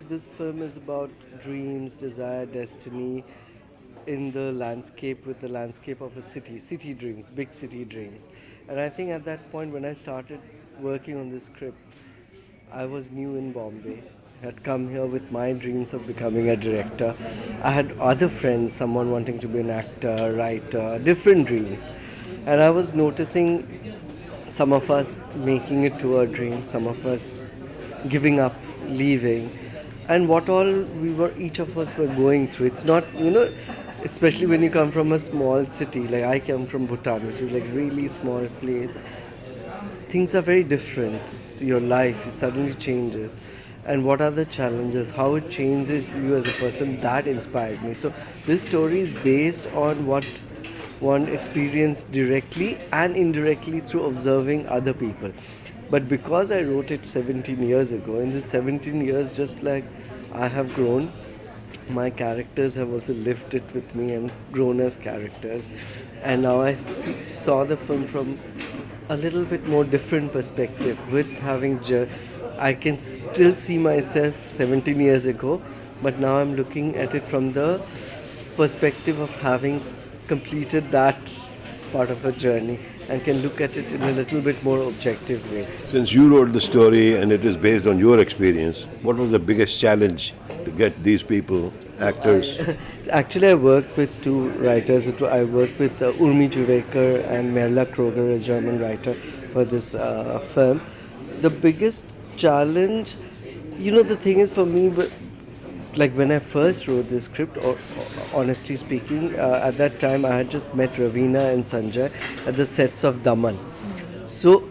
this film is about dreams, desire, destiny in the landscape with the landscape of a city dreams, big city dreams. And I think at that point when I started working on this script, I was new in Bombay. Had come here with my dreams of becoming a director. I had other friends, someone wanting to be an actor, writer, different dreams. And I was noticing some of us making it to our dreams, some of us giving up, leaving, and what all each of us were going through. It's not, especially when you come from a small city, like I come from Bhutan, which is like really small place. Things are very different. So your life suddenly changes. And what are the challenges? How it changes you as a person? That inspired me. So this story is based on what one experienced directly and indirectly through observing other people. But because I wrote it 17 years ago, in this 17 years, just like I have grown, my characters have also lived it with me and grown as characters. And now saw the film from a little bit more different perspective with having I can still see myself 17 years ago, but now I'm looking at it from the perspective of having completed that part of a journey and can look at it in a little bit more objective way. Since you wrote the story and it is based on your experience, what was the biggest challenge to get these people, actors? Actually, I work with two writers. I work with Urmi Juvekar and Merla Kroger, a German writer, for this film. The biggest challenge, the thing is for me, but like when I first wrote this script, or honestly speaking, at that time I had just met Ravina and Sanjay at the sets of Daman. So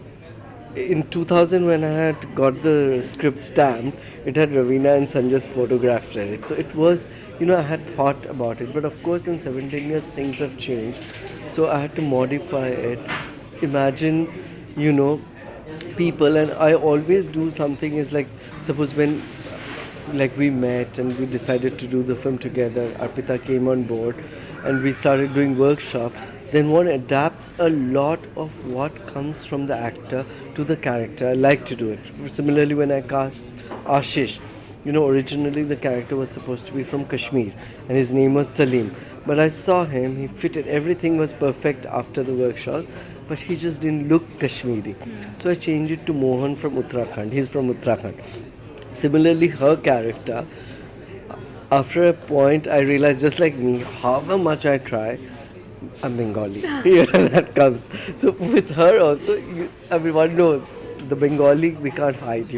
in 2000 when I had got the script stamped, it had Ravina and Sanjay's photographs in it. So it was, I had thought about it. But of course in 17 years things have changed. So I had to modify it. Imagine, people, and I always do something is like, suppose when like we met and we decided to do the film together, Arpita came on board and we started doing workshop, then one adapts a lot of what comes from the actor to the character. I like to do it. Similarly, when I cast Ashish, originally the character was supposed to be from Kashmir and his name was Salim. But I saw him, he fitted, everything was perfect after the workshop, but he just didn't look Kashmiri. So I changed it to Mohan from Uttarakhand. He's from Uttarakhand. Similarly, her character, after a point, I realized, just like me, however much I try, I'm Bengali. That comes. So with her also, everyone knows the Bengali we can't hide.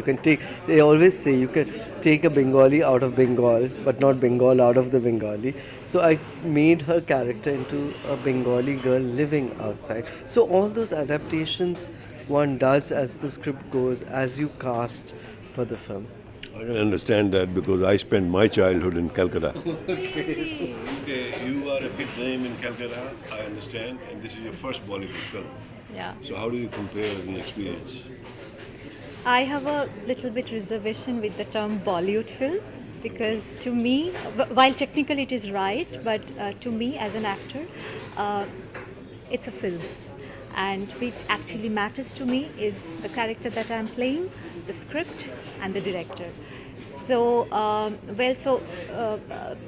They always say you can take a Bengali out of Bengal, but not Bengal out of the Bengali. So I made her character into a Bengali girl living outside. So all those adaptations one does as the script goes, as you cast for the film. I can understand that because I spent my childhood in Calcutta. Okay. Okay, you are a big name in Calcutta, I understand, and this is your first Bollywood film. Yeah. So how do you compare an experience? I have a little bit reservation with the term Bollywood film because to me, while technically it is right, but to me as an actor, it's a film. And which actually matters to me is the character that I'm playing, the script, and the director. So,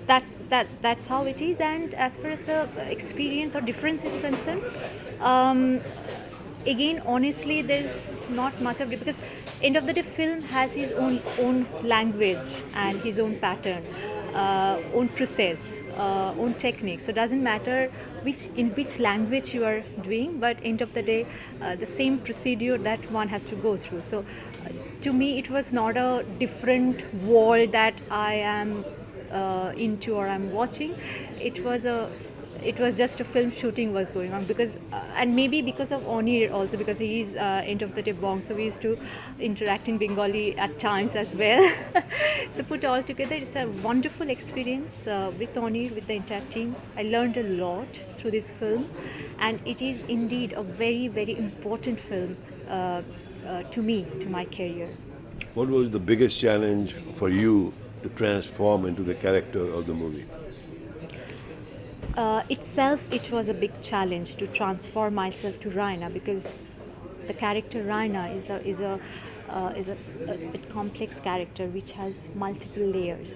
that's how it is. And as far as the experience or difference is concerned, again, honestly, there's not much of it because end of the day, film has his own language and his own pattern, own process, own technique. So it doesn't matter in which language you are doing, but end of the day, the same procedure that one has to go through. So to me, it was not a different world that I am into or I'm watching. It was just a film shooting was going on because and maybe because of Onir also, because he is end of the day Bong, so we used to interact in Bengali at times as well. So put all together, it's a wonderful experience with Onir, with the entire team. I learned a lot through this film, and it is indeed a very, very important film to me, to my career. What was the biggest challenge for you to transform into the character of the movie? Itself, it was a big challenge to transform myself to Raina because the character Raina is a is a bit complex character which has multiple layers.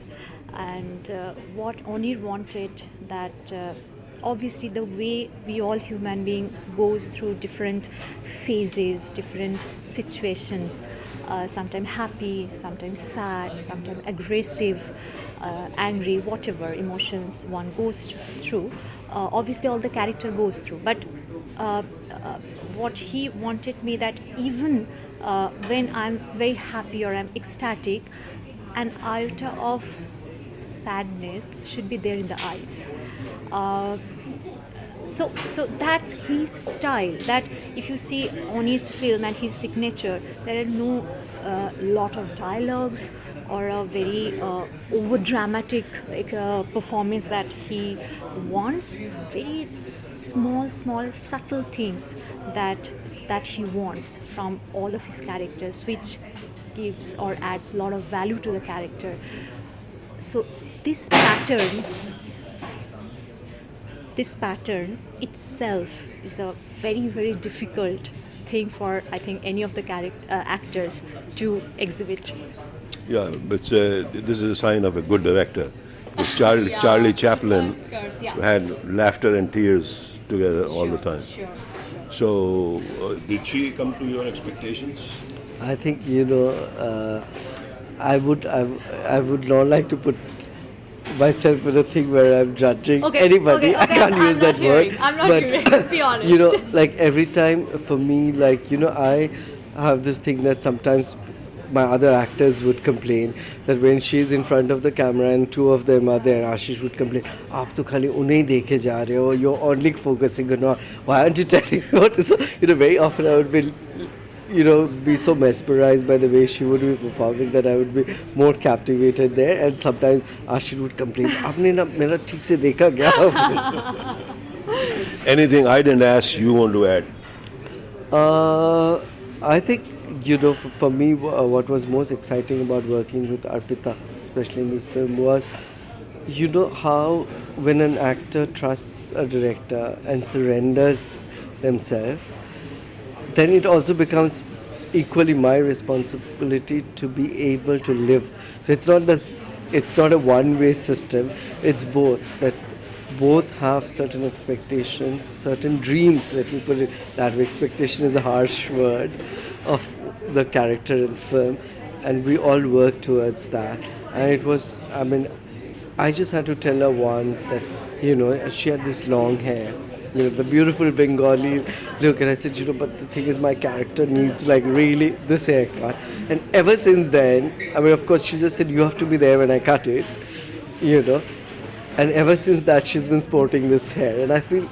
And what Onir wanted, that obviously the way we all human being goes through different phases, different situations, sometimes happy, sometimes sad, sometimes aggressive, angry, whatever emotions one goes through. Obviously all the character goes through, but what he wanted me, that even when I'm very happy or I'm ecstatic, an iota of sadness should be there in the eyes. So that's his style. That if you see on his film and his signature, there are no lot of dialogues or a very over dramatic performance that he wants. Very small subtle things that he wants from all of his characters, which gives or adds a lot of value to the character. So this pattern itself is a very difficult thing for, I think, any of the actors to exhibit. Yeah, but this is a sign of a good director. Because Charlie Chaplin Course, yeah. had laughter and tears together all the time. Sure. So, did she come to your expectations? I think I would not like to put myself in a thing where I'm judging anybody. I can't I'm use that word. I'm not but hearing. Be honest. like every time for me, I have this thing that sometimes my other actors would complain that when she's in front of the camera and two of them are there, Ashish would complain, "Aap to khali unhe dekhe ja rahe ho. You're only focusing on her. Why aren't you telling me what to?" So very often I would be so mesmerized by the way she would be performing that I would be more captivated there. And sometimes Ashish would complain, "Aapne na mera theek se dekha kya?" Anything I didn't ask you want to add? I think, for me, what was most exciting about working with Arpita, especially in this film, was, how when an actor trusts a director and surrenders themselves, then it also becomes equally my responsibility to be able to live. So it's not a one-way system. It's both, that both have certain expectations, certain dreams. Let me put it that way. Expectation is a harsh word of the character in film, and we all work towards that. And it was, I just had to tell her once that, she had this long hair, the beautiful Bengali look, and I said, but the thing is, my character needs really this haircut. And ever since then, of course, she just said, you have to be there when I cut it, And ever since that, she's been sporting this hair, and I feel,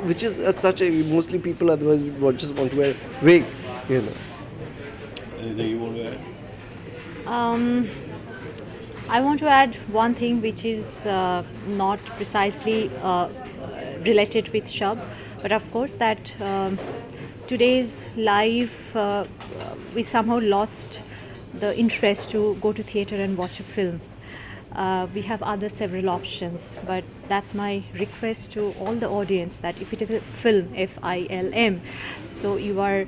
which is mostly people otherwise would just want to wear wig, Anything you want to add? I want to add one thing which is not precisely related with SHAB, but of course that today's life, we somehow lost the interest to go to theatre and watch a film. We have other several options, but that's my request to all the audience, that if it is a film, FILM, so you are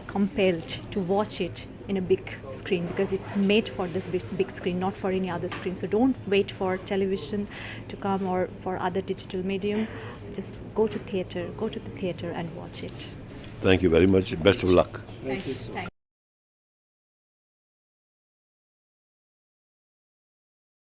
compelled to watch it in a big screen, because it's made for this big screen, not for any other screen. So don't wait for television to come or for other digital medium. Just go to the theatre and watch it. Thank you very much. Best of luck. Thank you so much.